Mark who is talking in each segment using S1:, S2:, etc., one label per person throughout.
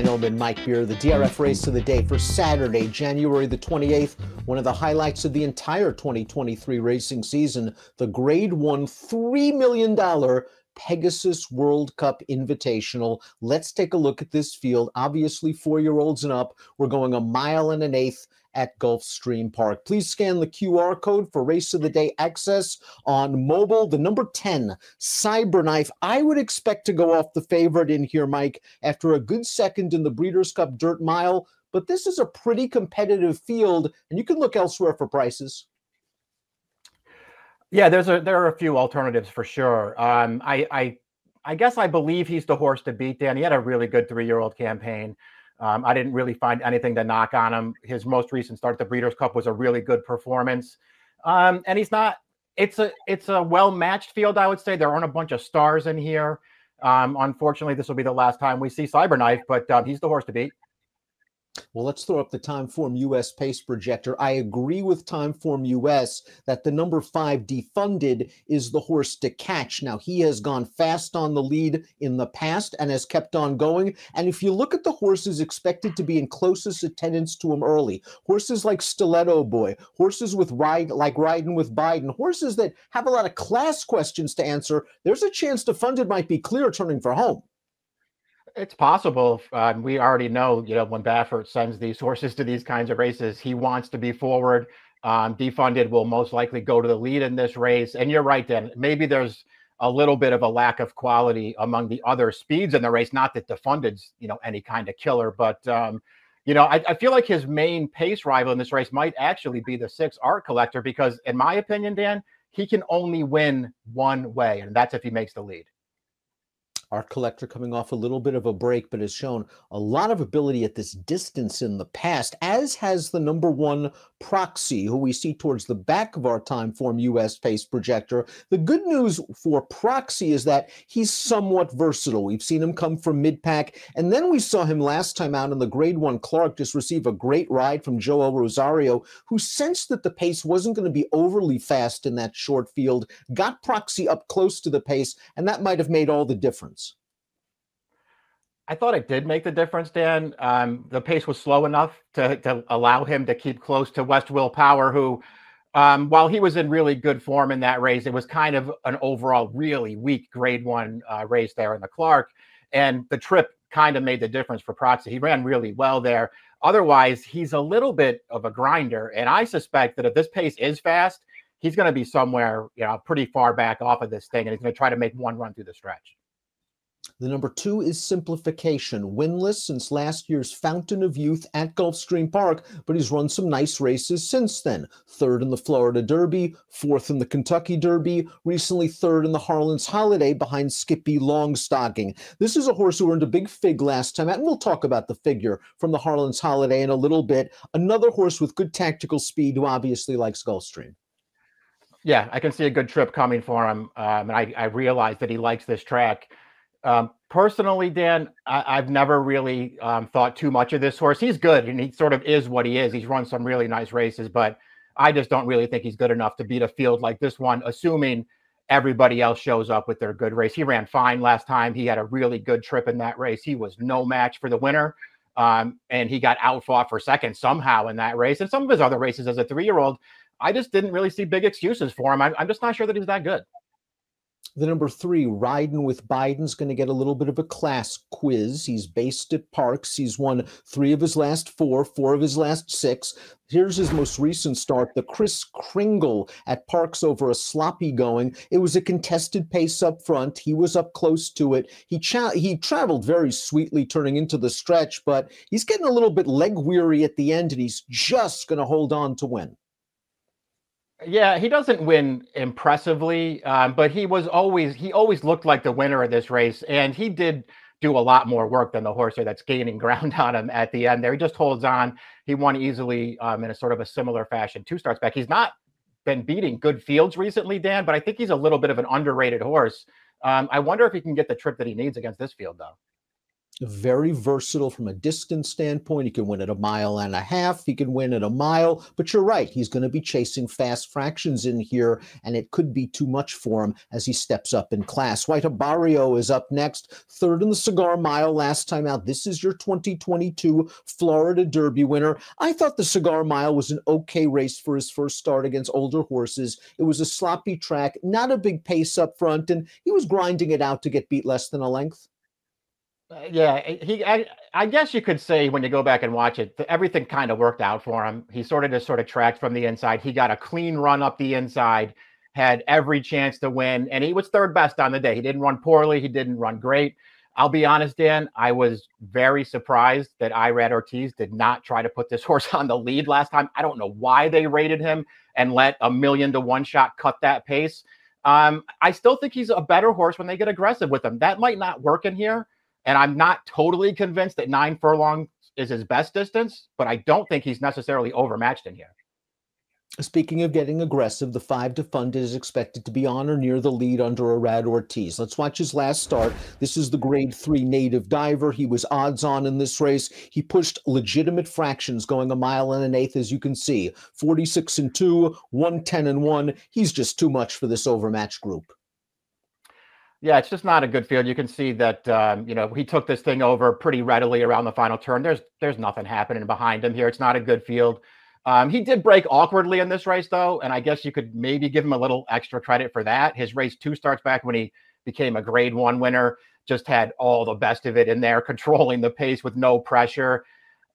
S1: Dan Illman, Mike Beer, the DRF race of the day for Saturday, January the 28th. One of the highlights of the entire 2023 racing season, the Grade 1 $3 million Pegasus World Cup Invitational. Let's take a look at this field. Obviously, 4-year-olds and up. We're going 1 1/8 miles at Gulfstream Park. Please scan the QR code for Race of the Day access on mobile. The number 10, Cyberknife. I would expect to go off the favorite in here, Mike, after a good second in the Breeders' Cup Dirt Mile. But this is a pretty competitive field, and you can look elsewhere for prices.
S2: Yeah, there are a few alternatives for sure. I guess I believe he's the horse to beat, Dan. He had a really good 3-year-old campaign. I didn't really find anything to knock on him. His most recent start at the Breeders' Cup was a really good performance. And he's not, it's a well-matched field, I would say. There aren't a bunch of stars in here. Unfortunately, this will be the last time we see Cyberknife, but he's the horse to beat.
S1: Well, let's throw up the Timeform US pace projector. I agree with Timeform US that the number 5, Defunded, is the horse to catch. Now, he has gone fast on the lead in the past and has kept on going. And if you look at the horses expected to be in closest attendance to him early, horses like Stiletto Boy, horses with like Riding with Biden, horses that have a lot of class questions to answer, there's a chance Defunded might be clear turning for home.
S2: It's possible. We already know, when Baffert sends these horses to these kinds of races, he wants to be forward. Defunded will most likely go to the lead in this race. And you're right, Dan. Maybe there's a little bit of a lack of quality among the other speeds in the race. Not that Defunded's, any kind of killer, but I feel like his main pace rival in this race might actually be the 6, Art Collector, because in my opinion, Dan, he can only win one way, and that's if he makes the lead.
S1: Art Collector coming off a little bit of a break, but has shown a lot of ability at this distance in the past, as has the number 1, Proxy, who we see towards the back of our Timeform US pace projector. The good news for Proxy is that he's somewhat versatile. We've seen him come from mid-pack, and then we saw him last time out in the Grade 1 Clark just receive a great ride from Joel Rosario, who sensed that the pace wasn't going to be overly fast in that short field, got Proxy up close to the pace, and that might have made all the difference.
S2: I thought it did make the difference, Dan. The pace was slow enough to allow him to keep close to West Will Power, who, while he was in really good form in that race, it was kind of an overall really weak Grade 1 race there in the Clark. And the trip kind of made the difference for Proxy. He ran really well there. Otherwise, he's a little bit of a grinder. And I suspect that if this pace is fast, he's going to be somewhere, pretty far back off of this thing. And he's going to try to make one run through the stretch.
S1: The number 2 is Simplification, winless since last year's Fountain of Youth at Gulfstream Park, but he's run some nice races since then. 3rd in the Florida Derby, 4th in the Kentucky Derby, recently 3rd in the Harlan's Holiday behind Skippy Longstocking. This is a horse who earned a big fig last time out, and we'll talk about the figure from the Harlan's Holiday in a little bit. Another horse with good tactical speed who obviously likes Gulfstream.
S2: Yeah, I can see a good trip coming for him, and I realize that he likes this track. Personally, Dan, I've never really thought too much of this horse. He's good, and he sort of is what he is. He's run some really nice races, but I just don't really think he's good enough to beat a field like this one, assuming everybody else shows up with their good race. He ran fine last time. He had a really good trip in that race. He was no match for the winner, and he got outfought for second somehow in that race. And some of his other races as a 3-year-old, I just didn't really see big excuses for him. I'm just not sure that he's that good.
S1: The number 3, Riding with Biden's going to get a little bit of a class quiz. He's based at Parks. He's won 3 of his last 4, 4 of his last 6. Here's his most recent start, the Chris Kringle at Parks over a sloppy going. It was a contested pace up front. He was up close to it. He traveled very sweetly turning into the stretch, but he's getting a little bit leg weary at the end, and he's just going to hold on to win.
S2: Yeah, he doesn't win impressively, but he always looked like the winner of this race, and he did do a lot more work than the horse that's gaining ground on him at the end there. He just holds on. He won easily in a sort of a similar fashion 2 starts back. He's not been beating good fields recently, Dan, but I think he's a little bit of an underrated horse. I wonder if he can get the trip that he needs against this field, though.
S1: Very versatile from a distance standpoint. He can win at a mile and a half. He can win at a mile. But you're right. He's going to be chasing fast fractions in here, and it could be too much for him as he steps up in class. White Barrio is up next, third in the Cigar Mile last time out. This is your 2022 Florida Derby winner. I thought the Cigar Mile was an okay race for his first start against older horses. It was a sloppy track, not a big pace up front, and he was grinding it out to get beat less than a length.
S2: I guess you could say when you go back and watch it, everything kind of worked out for him. He sort of tracked from the inside. He got a clean run up the inside, had every chance to win, and he was third best on the day. He didn't run poorly. He didn't run great. I'll be honest, Dan, I was very surprised that Irad Ortiz did not try to put this horse on the lead last time. I don't know why they rated him and let a 1,000,000-to-1 shot cut that pace. I still think he's a better horse when they get aggressive with him. That might not work in here. And I'm not totally convinced that 9 furlongs is his best distance, but I don't think he's necessarily overmatched in here.
S1: Speaking of getting aggressive, the 5 to Funded is expected to be on or near the lead under Irad Ortiz. Let's watch his last start. This is the Grade 3 native diver. He was odds on in this race. He pushed legitimate fractions going a mile and an eighth, as you can see. 46-2, 110-1. He's just too much for this overmatched group.
S2: Yeah, it's just not a good field. You can see that, he took this thing over pretty readily around the final turn. There's nothing happening behind him here. It's not a good field. He did break awkwardly in this race, though, and I guess you could maybe give him a little extra credit for that. His race 2 starts back when he became a Grade 1 winner, just had all the best of it in there, controlling the pace with no pressure.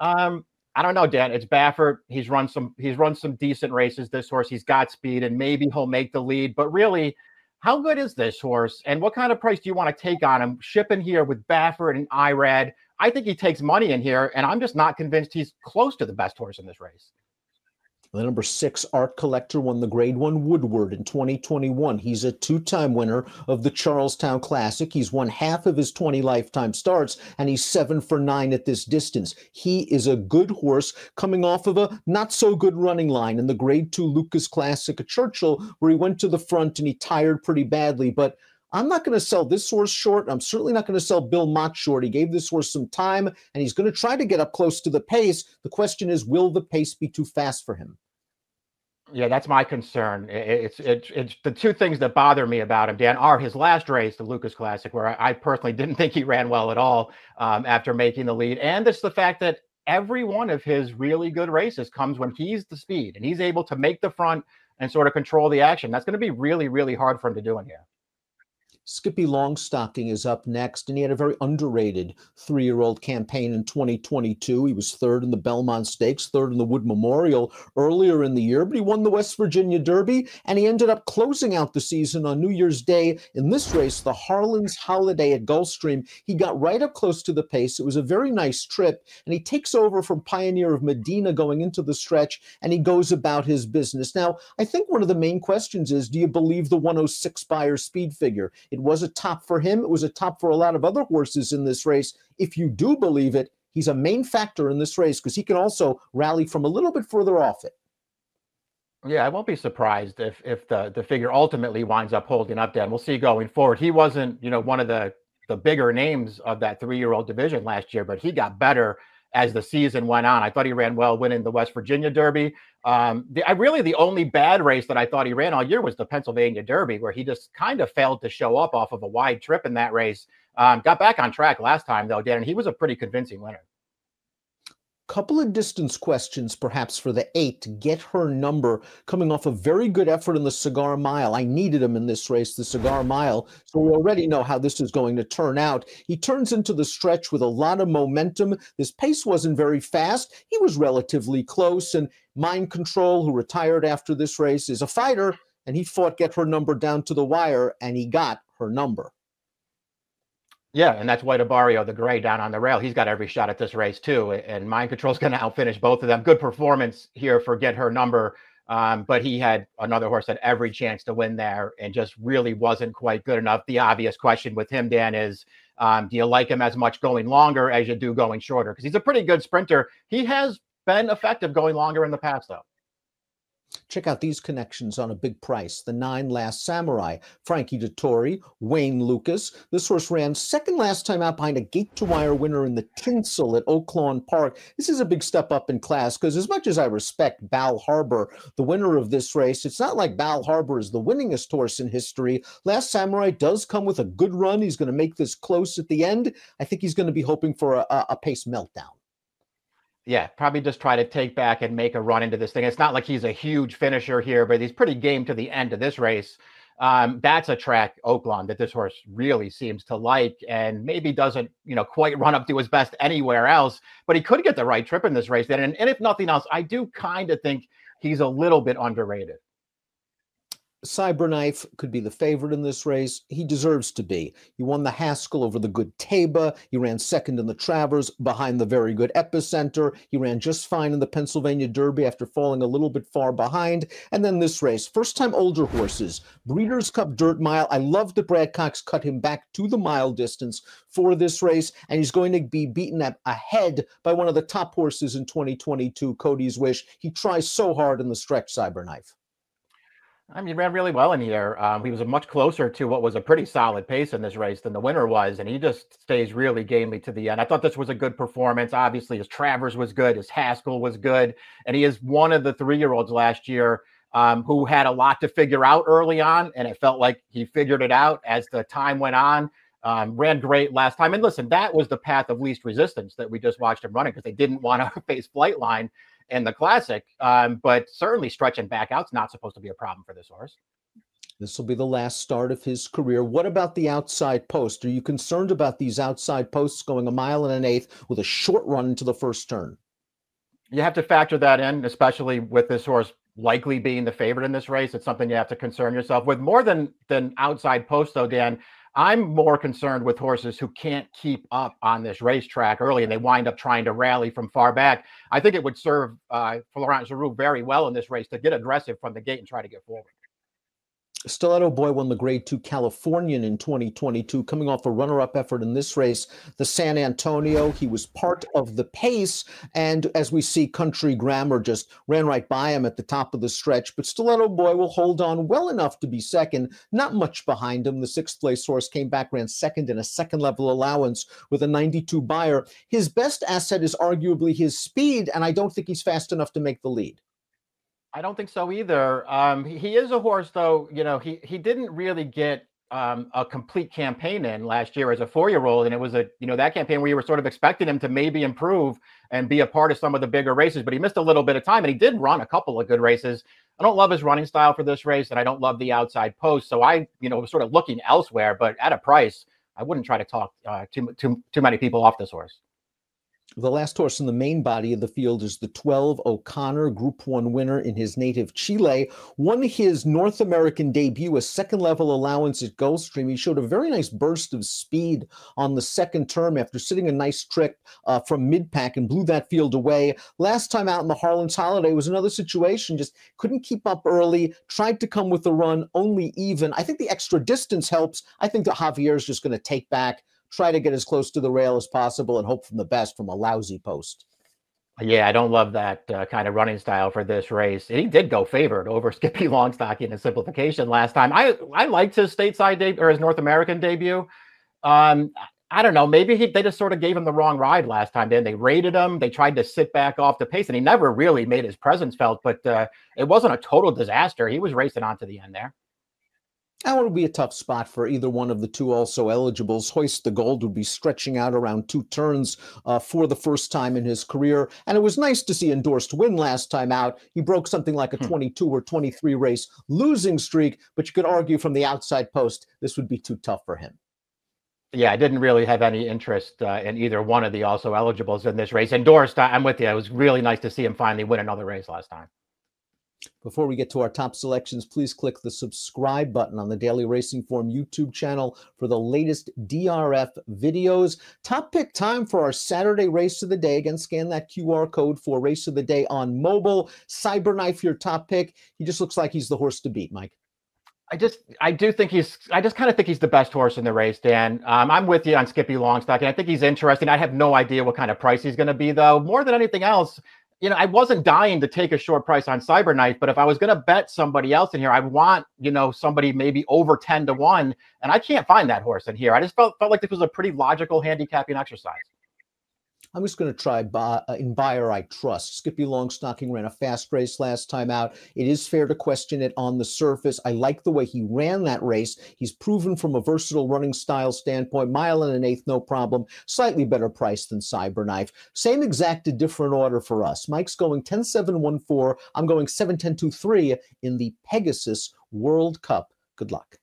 S2: I don't know, Dan. It's Baffert. He's run some decent races, this horse. He's got speed, and maybe he'll make the lead. But really, how good is this horse, and what kind of price do you want to take on him? Shipping here with Baffert and Irad, I think he takes money in here, and I'm just not convinced he's close to the best horse in this race.
S1: The number 6 Art Collector won the Grade 1 Woodward in 2021. He's a 2-time winner of the Charlestown Classic. He's won half of his 20 lifetime starts, and he's 7 for 9 at this distance. He is a good horse coming off of a not-so-good running line in the Grade 2 Lucas Classic at Churchill, where he went to the front and he tired pretty badly. But I'm not going to sell this horse short. I'm certainly not going to sell Bill Mott short. He gave this horse some time, and he's going to try to get up close to the pace. The question is, will the pace be too fast for him?
S2: Yeah, that's my concern. It's the two things that bother me about him, Dan, are his last race, the Lucas Classic, where I personally didn't think he ran well at all after making the lead. And it's the fact that every one of his really good races comes when he's the speed and he's able to make the front and sort of control the action. That's going to be really, really hard for him to do in here.
S1: Skippy Longstocking is up next, and he had a very underrated 3-year-old campaign in 2022. He was third in the Belmont Stakes, third in the Wood Memorial earlier in the year, but he won the West Virginia Derby, and he ended up closing out the season on New Year's Day in this race, the Harlan's Holiday at Gulfstream. He got right up close to the pace. It was a very nice trip, and he takes over from Pioneer of Medina going into the stretch, and he goes about his business. Now, I think one of the main questions is, do you believe the 106 Beyer speed figure? It was a top for him. It was a top for a lot of other horses in this race. If you do believe it, he's a main factor in this race because he can also rally from a little bit further off it.
S2: Yeah, I won't be surprised if the figure ultimately winds up holding up, Dan. We'll see going forward. He wasn't, one of the bigger names of that 3-year-old division last year, but he got better as the season went on. I thought he ran well winning the West Virginia Derby. The only bad race that I thought he ran all year was the Pennsylvania Derby, where he just kind of failed to show up off of a wide trip in that race. Got back on track last time, though, Dan, and he was a pretty convincing winner.
S1: Couple of distance questions perhaps for the 8 to get her number, coming off a very good effort in the Cigar Mile. I needed him in this race, the Cigar Mile, so we already know how this is going to turn out. He turns into the stretch with a lot of momentum. His pace wasn't very fast. He was relatively close, and Mind Control, who retired after this race, is a fighter, and he fought Get Her Number down to the wire, and he got her number.
S2: Yeah, and that's White Barrio, the gray down on the rail. He's got every shot at this race, too. And Mind Control's going to outfinish both of them. Good performance here for Get Her Number. But he had another horse that had every chance to win there and just really wasn't quite good enough. The obvious question with him, Dan, is do you like him as much going longer as you do going shorter? Because he's a pretty good sprinter. He has been effective going longer in the past, though.
S1: Check out these connections on a big price. The 9 Last Samurai, Frankie Dettori, Wayne Lucas. This horse ran second last time out behind a gate-to-wire winner in the Tinsel at Oaklawn Park. This is a big step up in class because as much as I respect Bal Harbour, the winner of this race, it's not like Bal Harbour is the winningest horse in history. Last Samurai does come with a good run. He's going to make this close at the end. I think he's going to be hoping for a pace meltdown.
S2: Yeah, probably just try to take back and make a run into this thing. It's not like he's a huge finisher here, but he's pretty game to the end of this race. That's a track, Oaklawn, that this horse really seems to like, and maybe doesn't, quite run up to his best anywhere else, but he could get the right trip in this race. And if nothing else, I do kind of think he's a little bit underrated.
S1: Cyberknife could be the favorite in this race. He deserves to be. He won the Haskell over the good Taba. He ran second in the Travers behind the very good Epicenter. He ran just fine in the Pennsylvania Derby after falling a little bit far behind. And then this race, first time older horses, Breeders' Cup Dirt Mile. I love that Brad Cox cut him back to the mile distance for this race, and he's going to be beaten ahead by one of the top horses in 2022, Cody's Wish. He tries so hard in the stretch, Cyberknife.
S2: I mean, he ran really well in here. He was much closer to what was a pretty solid pace in this race than the winner was, and he just stays really gamely to the end. I thought this was a good performance. Obviously, his Travers was good, his Haskell was good, and he is one of the 3-year-olds last year who had a lot to figure out early on, and it felt like he figured it out as the time went on. Ran great last time. And listen, that was the path of least resistance that we just watched him running because they didn't want to face Flightline in the Classic, but certainly stretching back out is not supposed to be a problem for this horse.
S1: This will be the last start of his career. What about the outside post? Are you concerned about these outside posts going 1 1/8 with a short run into the first turn?
S2: You have to factor that in, especially with this horse likely being the favorite in this race. It's something you have to concern yourself with. More than outside post, though, Dan, I'm more concerned with horses who can't keep up on this racetrack early and they wind up trying to rally from far back. I think it would serve Florent Geroux very well in this race to get aggressive from the gate and try to get forward.
S1: Stiletto Boy won the Grade 2 Californian in 2022, coming off a runner-up effort in this race. The San Antonio, he was part of the pace, and as we see, Country Grammar just ran right by him at the top of the stretch, but Stiletto Boy will hold on well enough to be second, not much behind him. The 6th place horse came back, ran second in a second-level allowance with a 92 buyer. His best asset is arguably his speed, and I don't think he's fast enough to make the lead.
S2: I don't think so either. He is a horse, though, he didn't really get a complete campaign in last year as a 4-year-old. And it was that campaign where you were sort of expecting him to maybe improve and be a part of some of the bigger races, but he missed a little bit of time and he did run a couple of good races. I don't love his running style for this race and I don't love the outside post. So I, was sort of looking elsewhere, but at a price, I wouldn't try to talk too many people off this horse.
S1: The last horse in the main body of the field is the 12 O'Connor, Group 1 winner in his native Chile. Won his North American debut, a second-level allowance at Gulfstream. He showed a very nice burst of speed on the second term after sitting a nice trick from mid-pack and blew that field away. Last time out in the Harlan's Holiday was another situation, just couldn't keep up early, tried to come with a run, only even. I think the extra distance helps. I think that Javier's just going to take back, try to get as close to the rail as possible and hope for the best from a lousy post.
S2: Yeah, I don't love that kind of running style for this race. He did go favored over Skippy Longstocky in a simplification last time. I liked his stateside debut or his North American debut. I don't know. Maybe they just sort of gave him the wrong ride last time. Then they rated him. They tried to sit back off the pace, and he never really made his presence felt. But it wasn't a total disaster. He was racing on to the end there.
S1: That would be a tough spot for either one of the two also eligibles. Hoist the Gold would be stretching out around 2 turns for the first time in his career. And it was nice to see Endorsed win last time out. He broke something like a 22 or 23 race losing streak, but you could argue from the outside post, this would be too tough for him.
S2: Yeah, I didn't really have any interest in either one of the also eligibles in this race. Endorsed, I'm with you. It was really nice to see him finally win another race last time.
S1: Before we get to our top selections, please click the subscribe button on the Daily Racing Form YouTube channel for the latest DRF videos. Top pick time for our Saturday race of the day. Again, scan that QR code for race of the day on mobile. Cyberknife, your top pick. He just looks like he's the horse to beat, Mike.
S2: I just kind of think he's the best horse in the race, Dan. I'm with you on Skippy Longstocky. I think he's interesting. I have no idea what kind of price he's going to be, though. More than anything else, you know, I wasn't dying to take a short price on Cyberknife, but if I was going to bet somebody else in here, I want, you know, somebody maybe over 10 to 1. And I can't find that horse in here. I just felt like this was a pretty logical handicapping exercise.
S1: I'm just going to try in Buyer I Trust. Skippy Longstocking ran a fast race last time out. It is fair to question it on the surface. I like the way he ran that race. He's proven from a versatile running style standpoint, 1 1/8, no problem. Slightly better price than Cyberknife. Same exact different order for us. Mike's going 10-7-1-4. I'm going 7-10-2-3 in the Pegasus World Cup. Good luck.